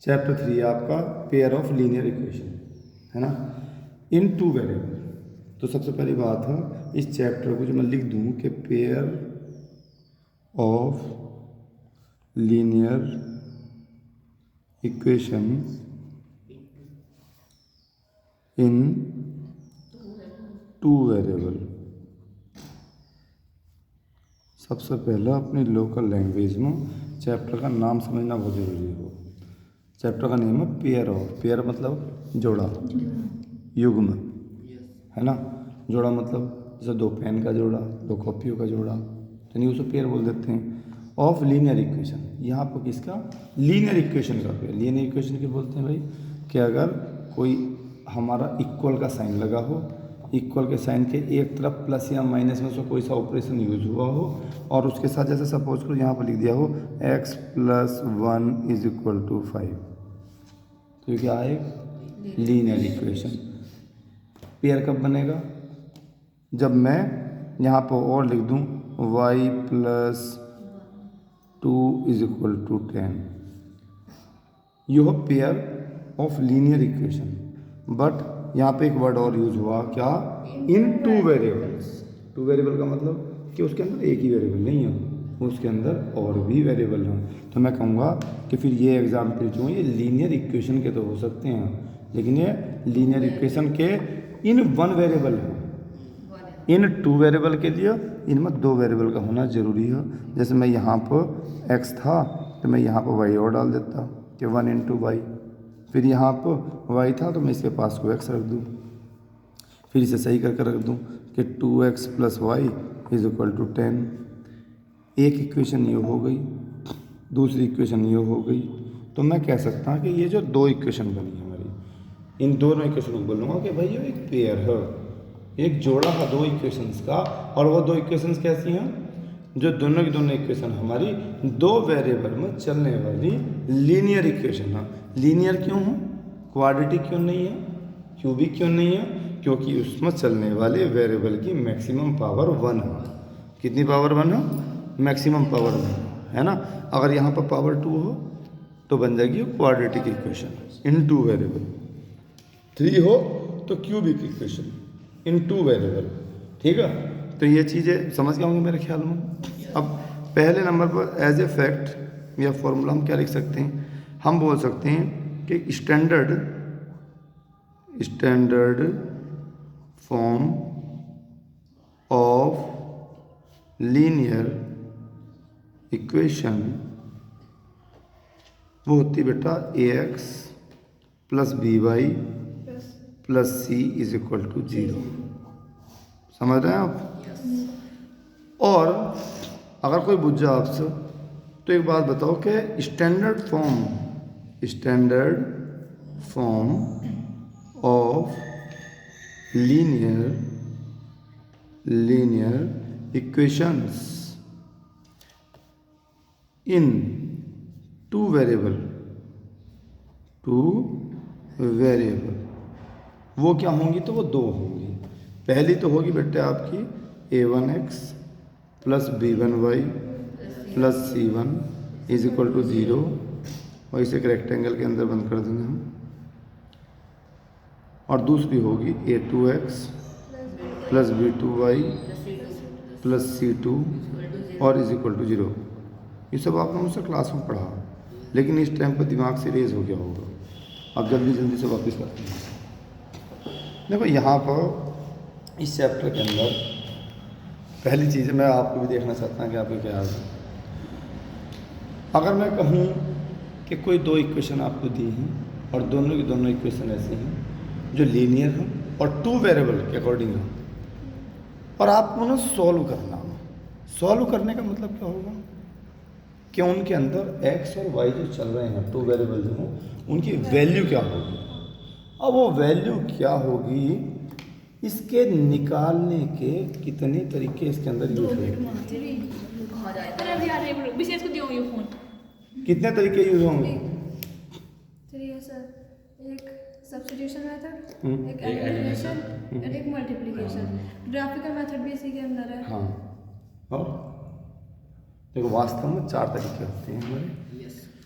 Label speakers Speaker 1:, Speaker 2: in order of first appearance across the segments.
Speaker 1: Chapter 3 आपका pair of linear equation है ना, इन टू वेरिएबल। तो सबसे पहली बात है इस चैप्टर को जो मैं लिख दूँ कि pair of linear equation in two variable. सबसे पहला अपनी लोकल लैंग्वेज में चैप्टर का नाम समझना बहुत ज़रूरी हो। चैप्टर का नेम है पेयर ऑफ। पेयर मतलब जोड़ा, युग्म है ना। जोड़ा मतलब जैसे दो पेन का जोड़ा, दो कॉपियों का जोड़ा, यानी उसे पेयर बोल देते हैं। ऑफ लीनियर इक्वेशन, यहाँ पर किसका? लीनियर इक्वेशन का पेयर। लीनियर इक्वेशन के बोलते हैं भाई कि अगर कोई हमारा इक्वल का साइन लगा हो, इक्वल के साइन के एक तरफ प्लस या माइनस में से कोई सा ऑपरेशन यूज हुआ हो और उसके साथ जैसे सपोज करो यहाँ पर लिख दिया हो x + 1 = 5, तो ये क्या है? Linear equation. पेयर कब बनेगा? जब मैं यहाँ पर और लिख दूँ y + 2 = 10। यू हो pair of linear equation. But यहाँ पे एक वर्ड और यूज हुआ, क्या? इन टू वेरिएबल्स। टू वेरिएबल का मतलब कि उसके अंदर एक ही वेरिएबल नहीं है, उसके अंदर और भी वेरिएबल हैं। तो मैं कहूँगा कि फिर ये एग्जाम्पल जो है ये लीनियर इक्वेशन के तो हो सकते हैं, लेकिन ये लीनियर इक्वेशन के इन वन वेरिएबल हैं। इन टू वेरिएबल के लिए इनमें दो वेरिएबल का होना ज़रूरी है। जैसे मैं यहाँ पर x था तो मैं यहाँ पर y और डाल देता कि 1 × y। फिर यहाँ पर y था तो मैं इसके पास को x रख दूँ, फिर इसे सही करके रख दूँ कि 2x + y = 10। एक इक्वेशन ये हो गई, दूसरी इक्वेशन ये हो गई। तो मैं कह सकता हूँ कि ये जो दो इक्वेशन बनी है हमारी, इन दोनों इक्वेशन को बोलूँगा कि भाई ये एक पेयर है, एक जोड़ा है दो इक्वेशंस का। और वो दो इक्वेशंस कैसी हैं? जो दोनों की दोनों इक्वेशन हमारी दो वेरिएबल में चलने वाली लीनियर इक्वेशन है। लीनियर क्यों है? क्वाड्रेटिक क्यों नहीं है? क्यूबिक क्यों नहीं है? क्योंकि उसमें चलने वाले वेरिएबल की मैक्सिमम पावर 1 है। कितनी पावर 1 है? मैक्सिमम पावर 1 है ना। अगर यहाँ पर पावर 2 हो तो बन जाएगी quadratic equation in two variable. 3 हो तो cubic equation in two variable. ठीक है, तो ये चीज़ें समझ गए होंगे मेरे ख्याल में। अब पहले नंबर पर एज ए फैक्ट या फॉर्मूला हम क्या लिख सकते हैं? हम बोल सकते हैं कि standard form of linear equation वो होती बेटा ax + by + c = 0। समझ रहे हैं आप? और अगर कोई पूछ जाए आपसे तो एक बात बताओ कि standard form of linear equations in two variable वो क्या होंगी? तो वो दो होंगी। पहली तो होगी बेटे आपकी a1x + b1y + c1 = 0, और इसे एक रेक्टेंगल के अंदर बंद कर देंगे हम। और दूसरी होगी a2x + b2y + c2 और = 0। ये सब आपने मुझसे क्लास में पढ़ा, लेकिन इस टाइम पर दिमाग से रेज हो गया होगा। अब जल्दी से वापस करते हैं। देखो यहाँ पर इस चैप्टर के अंदर पहली चीज़ मैं आपको भी देखना चाहता हूँ कि आपको क्या है। अगर मैं कहूँ कि कोई दो इक्वेशन आपको दी हैं और दोनों की दोनों इक्वेशन ऐसी हैं जो लीनियर हैं और टू वेरिएबल के अकॉर्डिंग हैं, और आपको उन्हें सॉल्व करना है। सॉल्व करने का मतलब क्या होगा कि उनके अंदर x और y जो चल रहे हैं, टू वेरिएबल जो हैं, उनकी वैल्यू क्या होगी। अब वो वैल्यू क्या होगी इसके निकालने के कितने तरीके इसके अंदर यूज होंगे। कितने तरीके यूज होंगे?
Speaker 2: एक सब्स्टिट्यूशन मेथड, एक एलिमिनेशन और एक मल्टीप्लिकेशन। ग्राफिकल मेथड भी इसी के अंदर है।
Speaker 1: हाँ, और देखो वास्तव में 4 तरीके होते हैं हमारे।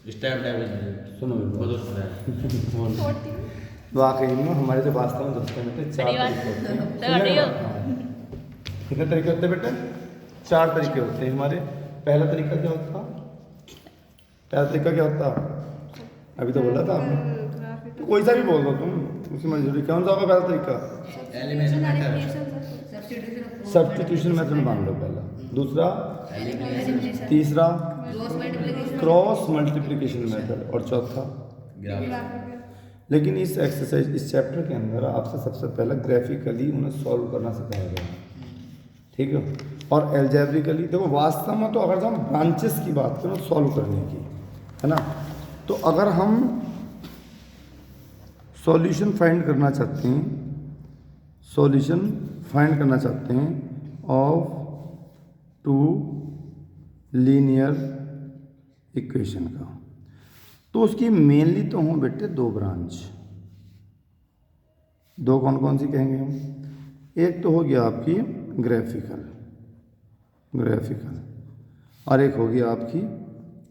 Speaker 3: स्टेप डायमेंशन
Speaker 1: सुनो
Speaker 3: बहुत सुना है।
Speaker 2: 40
Speaker 1: वाकई में हमारे जो वास्तव में दोस्तों बेटे 4 तरीके होते हैं। सुनने का? हाँ। कितने तरीके होते हैं बेटे? 4 तरीके होते हैं हमारे। पहला तरीका क्या होता? पहला तरीका क्या होता? अभी तो बोला था आपने। तो कोई सा भी बोल दो तुम, उसकी मंजूरी। कौन सा होगा पहला तरीका?
Speaker 3: एलिमिनेशन
Speaker 1: सब्स्टिट्यूशन मेथड मान लो पहला। दूसरा, तीसरा क्रॉस मल्टीप्लिकेशन मेथड, और चौथा। लेकिन इस एक्सरसाइज, इस चैप्टर के अंदर आपसे सबसे पहले ग्राफिकली उन्हें सॉल्व करना सिखाया गया है, ठीक है। और एल्जेब्रिकली देखो, वास्तव में तो अगर हम ब्रांचेस की बात करें सॉल्व करने की, है ना, तो अगर हम सॉल्यूशन फाइंड करना चाहते हैं, सॉल्यूशन फाइंड करना चाहते हैं ऑफ 2 लीनियर इक्वेशन का, तो उसकी मेनली तो हों बेटे 2 ब्रांच। 2 कौन कौन सी कहेंगे हम? एक तो हो गया आपकी ग्राफिकल, और एक होगी आपकी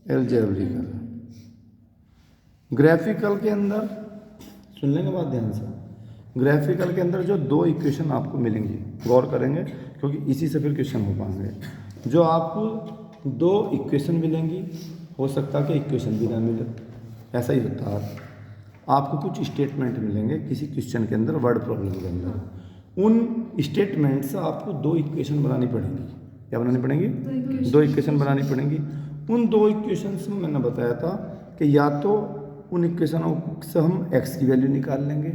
Speaker 1: एल्जेब्रिकल। ग्राफिकल के अंदर सुन लेंगे बात ध्यान से। ग्राफिकल के अंदर जो 2 इक्वेशन आपको मिलेंगी, गौर करेंगे क्योंकि इसी से फिर क्वेश्चन हो पाएंगे। जो आपको 2 इक्वेशन मिलेंगी, हो सकता है कि इक्वेशन भी ना मिले, ऐसा ही होता है। आपको कुछ स्टेटमेंट मिलेंगे किसी क्वेश्चन के अंदर, वर्ड प्रॉब्लम के अंदर। उन स्टेटमेंट से आपको 2 इक्वेशन बनानी पड़ेंगी। क्या बनानी पड़ेंगी? 2 इक्वेशन बनानी पड़ेंगी। उन 2 इक्वेशंस में मैंने बताया था कि या तो उन इक्वेशनों से हम x की वैल्यू निकाल लेंगे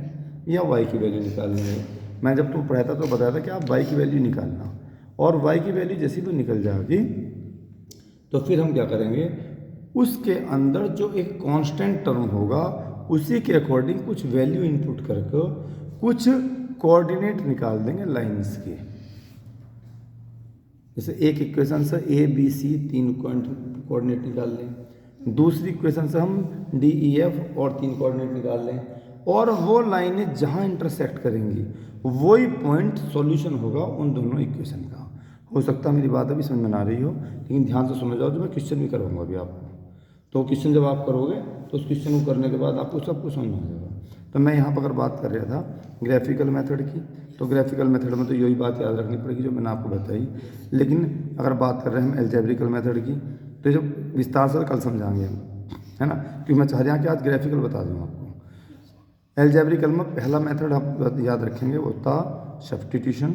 Speaker 1: या y की वैल्यू निकाल लेंगे। मैं जब तुम पढ़ाया था तो बताया था कि आप y की वैल्यू निकालना, और y की वैल्यू जैसी भी निकल जाएगी तो फिर हम क्या करेंगे, उसके अंदर जो एक कांस्टेंट टर्म होगा उसी के अकॉर्डिंग कुछ वैल्यू इनपुट करके कुछ कोऑर्डिनेट निकाल देंगे लाइंस के। जैसे एक इक्वेशन से ए बी सी 3 कोऑर्डिनेट निकाल लें, दूसरी इक्वेशन से हम डी ई एफ और 3 कोऑर्डिनेट निकाल लें, और वो लाइनें जहाँ इंटरसेक्ट करेंगी वही पॉइंट सॉल्यूशन होगा उन दोनों इक्वेशन का। हो सकता है मेरी बात अभी समझ में ना आ रही हो, लेकिन ध्यान से समझ जाओ, जो मैं क्वेश्चन भी करवाऊंगा अभी आपको। तो क्वेश्चन जब आप करोगे तो उस क्वेश्चन को करने के बाद आपको सब कुछ समझ में आ जाएगा। तो मैं यहाँ पर अगर बात कर रहा था ग्राफिकल मेथड की, तो ग्राफिकल मेथड में तो यही बात याद रखनी पड़ेगी जो मैंने आपको बताई। लेकिन अगर बात कर रहे हैं हम एल्जेब्रिकल मेथड की, तो जो विस्तार से कल समझाएंगे हम, है ना, क्योंकि मैं चाह रहा कि आज ग्राफिकल बता दूँ आपको। एल्जेब्रिकल में पहला मेथड आप याद रखेंगे वो था सब्स्टिट्यूशन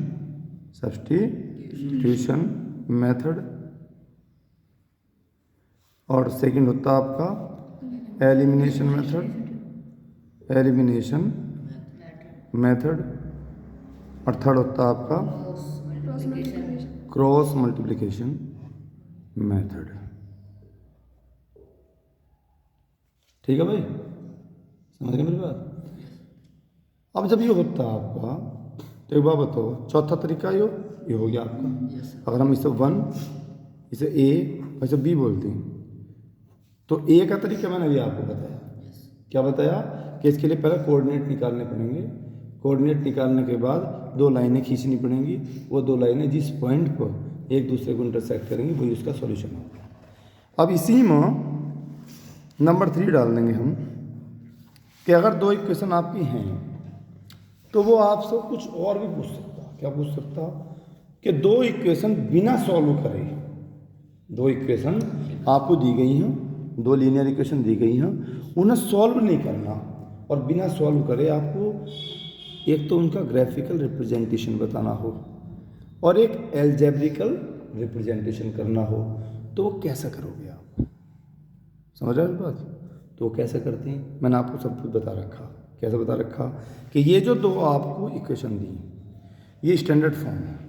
Speaker 1: मेथड, और सेकंड होता आपका एलिमिनेशन मेथड, और थर्ड होता आपका क्रॉस मल्टीप्लिकेशन मेथड। ठीक है भाई, समझ गए मेरी बात? अब जब ये होता है आपका, तो एक बात बताओ, चौथा तरीका ये हो गया आपका। अगर हम इसे 1, इसे ए और इसे बी बोलते हैं, तो ए का तरीका मैंने अभी आपको बताया। क्या बताया? कि इसके लिए पहले कोऑर्डिनेट निकालने पड़ेंगे, कोऑर्डिनेट निकालने के बाद 2 लाइनें खींचनी पड़ेंगी, वो 2 लाइनें जिस पॉइंट पर एक दूसरे को इंटरसेक्ट करेंगी वही उसका सॉल्यूशन होगा। अब इसी में नंबर 3 डाल देंगे हम कि अगर 2 इक्वेशन आपकी हैं तो वो आपसे कुछ और भी पूछ सकता। क्या पूछ सकता? कि 2 इक्वेशन बिना सॉल्व करे, 2 इक्वेशन आपको दी गई हैं, 2 लीनियर इक्वेशन दी गई हैं, उन्हें सॉल्व नहीं करना, और बिना सॉल्व करे आपको एक तो उनका ग्राफिकल रिप्रेजेंटेशन बताना हो और एक एल्जेब्रिकल रिप्रेजेंटेशन करना हो, तो वो कैसा करोगे आप? समझ रहे हो बात? तो वो कैसे करते हैं मैंने आपको सब कुछ बता रखा। कैसे बता रखा? कि ये जो 2 आपको इक्वेशन दी, ये स्टैंडर्ड फॉर्म है।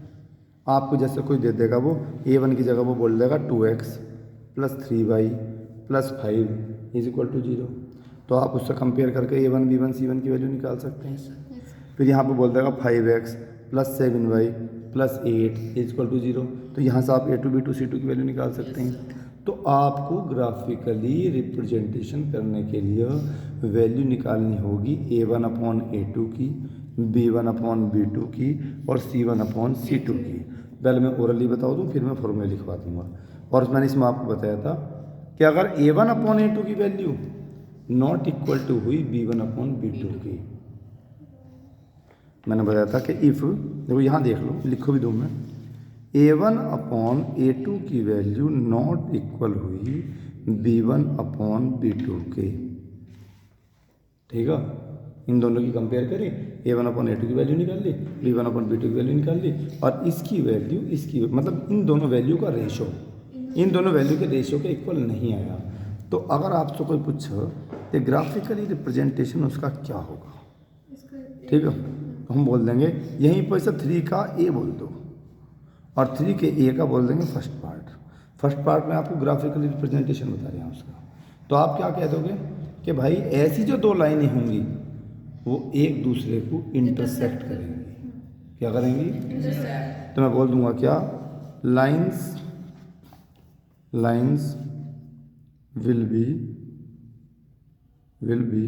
Speaker 1: आपको जैसे कोई दे देगा, वो a1 की जगह वो बोल देगा 2x + 3y + 5 = 0, तो आप उससे कंपेयर करके a1 b1 c1 की वैल्यू निकाल सकते हैं। फिर यहाँ पे बोल देगा 5x + 7y + 8 = 0, तो यहाँ से आप a2 b2 c2 की वैल्यू निकाल सकते हैं। तो आपको ग्राफिकली रिप्रेजेंटेशन करने के लिए वैल्यू निकालनी होगी a1/a2 की, b1/b2 की और c1/c2 की। पहले मैं ओरली बता दूँ, फिर मैं फॉर्मूले लिखवा दूँगा। और मैंने इसमें आपको बताया था कि अगर A1/A2 की वैल्यू नॉट इक्वल टू हुई B1/B2 की। मैंने बताया था कि इफ़, देखो यहाँ देख लो, लिखो भी दो मैं, A1/A2 की वैल्यू नॉट इक्वल हुई B1/B2 के, ठीक है। इन दोनों की कंपेयर करें, A1/A2 की वैल्यू निकाल ली, B1/B2 की वैल्यू निकाल ली, और इसकी वैल्यू इसकी, मतलब इन दोनों वैल्यू का रेशो, इन दोनों वैल्यू के रेशो के इक्वल नहीं आया। तो अगर आपसे कोई पूछो कि ग्राफिकली रिप्रेजेंटेशन उसका क्या होगा, ठीक है, तो हम बोल देंगे यहीं पर से 3 का A बोल दो और 3 के A का बोल देंगे फर्स्ट पार्ट। फर्स्ट पार्ट में आपको ग्राफिकली रिप्रेजेंटेशन बता रहे हैं उसका। तो आप क्या कह दोगे कि भाई ऐसी जो दो लाइनें होंगी वो एक दूसरे को इंटरसेक्ट करेंगी। क्या करेंगी? तो मैं बोल दूंगा क्या, लाइन्स विल बी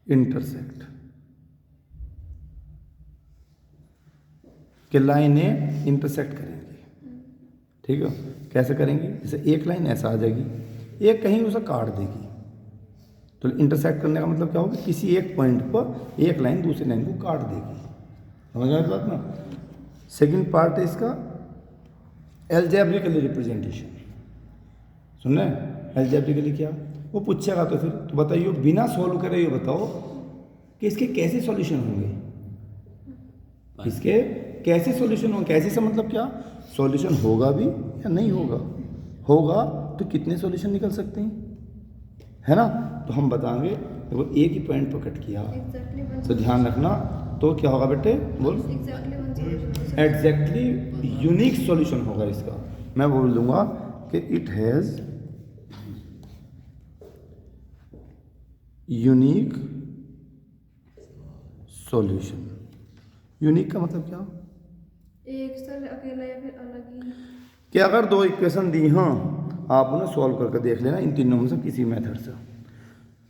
Speaker 1: इंटरसेक्ट, कि लाइनें इंटरसेक्ट करेंगी, ठीक है। कैसे करेंगी? जैसे एक लाइन ऐसा आ जाएगी, एक कहीं उसे काट देगी, तो इंटरसेक्ट करने का मतलब क्या होगा, किसी एक पॉइंट पर एक लाइन दूसरी लाइन को काट देगी। समझ में बात ना। सेकंड पार्ट है इसका एल्जेब्रिकली रिप्रेजेंटेशन। सुन रहे हैं? एल्जेब्रिकली क्या, वो पूछेगा तो फिर तो बताइए, बिना सॉल्व करे ये बताओ कि इसके कैसे सॉल्यूशन होंगे, इसके कैसे सॉल्यूशन होंगे। कैसे से मतलब क्या, सॉल्यूशन होगा भी या नहीं होगा, होगा तो कितने सॉल्यूशन निकल सकते हैं, है ना। तो हम बताएंगे, देखो एक ही पॉइंट पर कट किया तो ध्यान रखना, तो क्या होगा बेटे, बोल, एग्जैक्टली यूनिक सॉल्यूशन होगा इसका। मैं बोल दूंगा कि it has unique solution. Unique का मतलब क्या,
Speaker 2: एक सर अकेला या फिर अलग ही,
Speaker 1: कि अगर दो इक्वेशन दी हाँ, आप उन्हें सॉल्व करके देख लेना इन तीनों में से किसी मेथड से,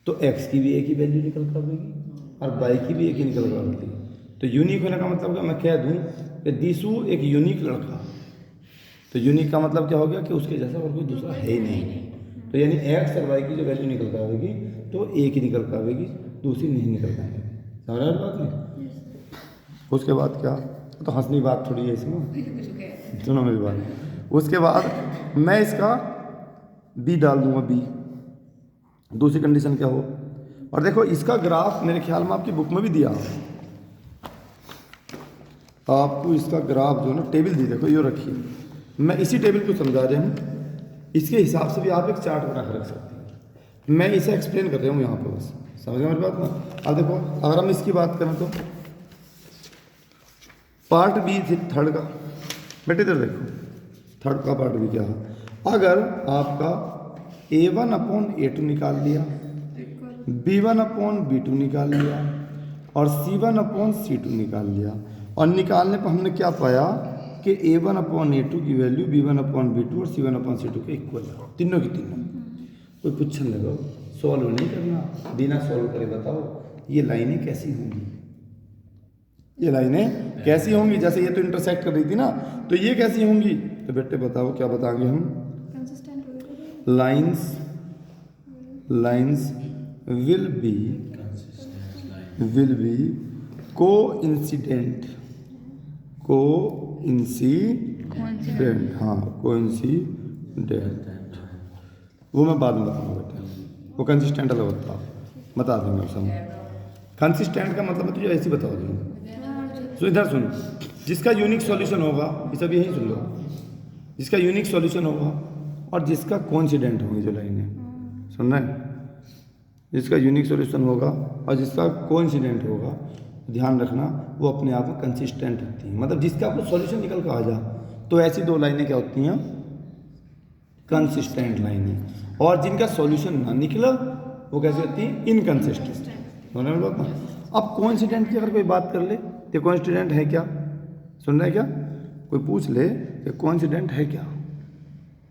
Speaker 1: तो x की भी एक ही वैल्यू निकल कर आएगी और y की भी एक ही निकल कर आएगी। तो यूनिक होने का मतलब क्या, मैं कह दूं कि दिशु एक यूनिक लड़का, तो यूनिक का मतलब क्या हो गया कि उसके जैसा और कोई दूसरा है ही नहीं। तो यानी x और y की जो वैल्यू निकल कर आएगी तो एक ही निकल कर आएगी, दूसरी नहीं निकल कर आएगी। समझ रहे बात नहीं। उसके बाद क्या, तो हंसनी बात थोड़ी है इसमें, सुनो मेरी बात। उसके बाद मैं इसका b डाल दूंगा, b दूसरी कंडीशन क्या हो, और देखो इसका ग्राफ मेरे ख्याल में आपकी बुक में भी दिया, आपको इसका ग्राफ जो ना टेबल दी, देखो ये रखिए, मैं इसी टेबल को समझा रहा हूँ, इसके हिसाब से भी आप एक चार्ट बना कर रख सकते हैं। मैं इसे एक्सप्लेन कर रहा हूँ यहाँ पे, बस समझ में मेरी बात ना। अब देखो अगर हम इसकी बात करें तो पार्ट बी थी थर्ड का, बेटे इधर देखो, थर्ड का पार्ट बी क्या है। अगर आपका A1/A2 निकाल लिया, B1/B2 निकाल लिया और C1/C2 निकाल लिया, और निकालने पर हमने क्या पाया कि A1/A2 की वैल्यू B1/B2 और C1/C2 के इक्वल है, तीनों की तीनों। कोई पूछने लगा, सॉल्व नहीं करना, बिना सॉल्व करे बताओ ये लाइनें कैसी होंगी, ये लाइनें कैसी होंगी। जैसे ये तो इंटरसेक्ट कर रही थी ना, तो ये कैसी होंगी, तो बेटे बताओ क्या बताएंगे हम,
Speaker 2: कंसिस्टेंट होगा,
Speaker 1: लाइन्स विल बी कोइंसिडेंट, हाँ कोइंसिडेंट, वो मैं बाद में बताऊंगा बेटा, वो कंसिस्टेंट अलग होता है, बता देंगे उस समय। कंसिस्टेंट का मतलब तुझे ऐसे बता दूँगा। तो इधर सुन, जिसका यूनिक सॉल्यूशन होगा, ये सब यही सुन लो, जिसका यूनिक सॉल्यूशन होगा और जिसका कोइंसिडेंट होंगी जो लाइनें, सुन रहे हैं, जिसका यूनिक सॉल्यूशन होगा और जिसका कोइंसिडेंट होगा, ध्यान रखना वो अपने आप में कंसिस्टेंट होती हैं। मतलब जिसका आपको सॉल्यूशन निकल कर आ जा, तो ऐसी दो लाइनें क्या होती हैं, कंसिस्टेंट लाइनें। और जिनका सॉल्यूशन ना निकला वो कैसी होती हैं, इनकंसिस्टेंट। समझ में बात ना। अब कोइंसिडेंट की अगर कोई बात कर ले तो कोइंसिडेंट है क्या, सुन रहे हैं क्या, कोई पूछ ले कि कोइंसिडेंट है क्या,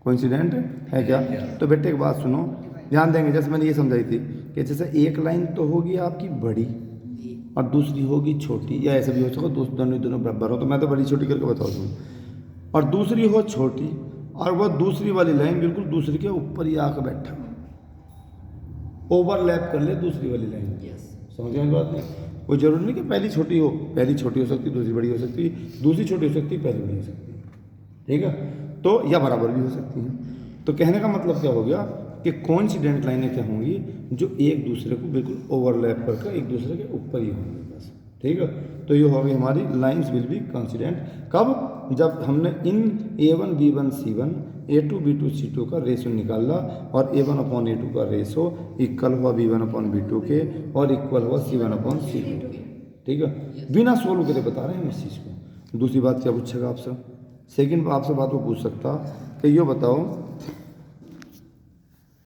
Speaker 1: कोइंसिडेंट है क्या, तो बेटे एक बात सुनो, ध्यान देंगे। जैसे मैंने ये समझाई थी कि जैसे एक लाइन तो होगी आपकी बड़ी और दूसरी होगी छोटी, या ऐसा भी हो सकता है दोनों बराबर हो, तो मैं तो बड़ी छोटी करके बता दूँ, और दूसरी हो छोटी और वह दूसरी वाली लाइन बिल्कुल दूसरी के ऊपर ही आकर बैठा, ओवरलैप कर ले दूसरी वाली लाइन। समझ में बात नहीं? कोई जरूरी नहीं कि पहली छोटी हो सकती, दूसरी बड़ी हो सकती, दूसरी छोटी हो सकती, पहली बड़ी हो सकती, ठीक है। तो या बराबर भी हो सकती हैं। तो कहने का मतलब क्या हो गया कि कोइंसिडेंट लाइनें क्या होंगी, जो एक दूसरे को बिल्कुल ओवरलैप करके एक दूसरे के ऊपर ही होंगी बस, ठीक है। तो ये हो गई हमारी लाइंस विल बी कोइंसिडेंट। कब? जब हमने इन A1 B1 C1 A2 B2 C2 का रेशो निकाला और A1 अपॉन A2 का रेशो इक्वल हुआ B1 अपॉन B2 के और इक्वल हुआ C1 अपॉन C2 के, ठीक है। बिना सोल्व करे बता रहे हैं हम इस चीज़ को। दूसरी बात क्या पूछेगा आपसे? सेकंड आपसे बात वो पूछ सकता कि ये बताओ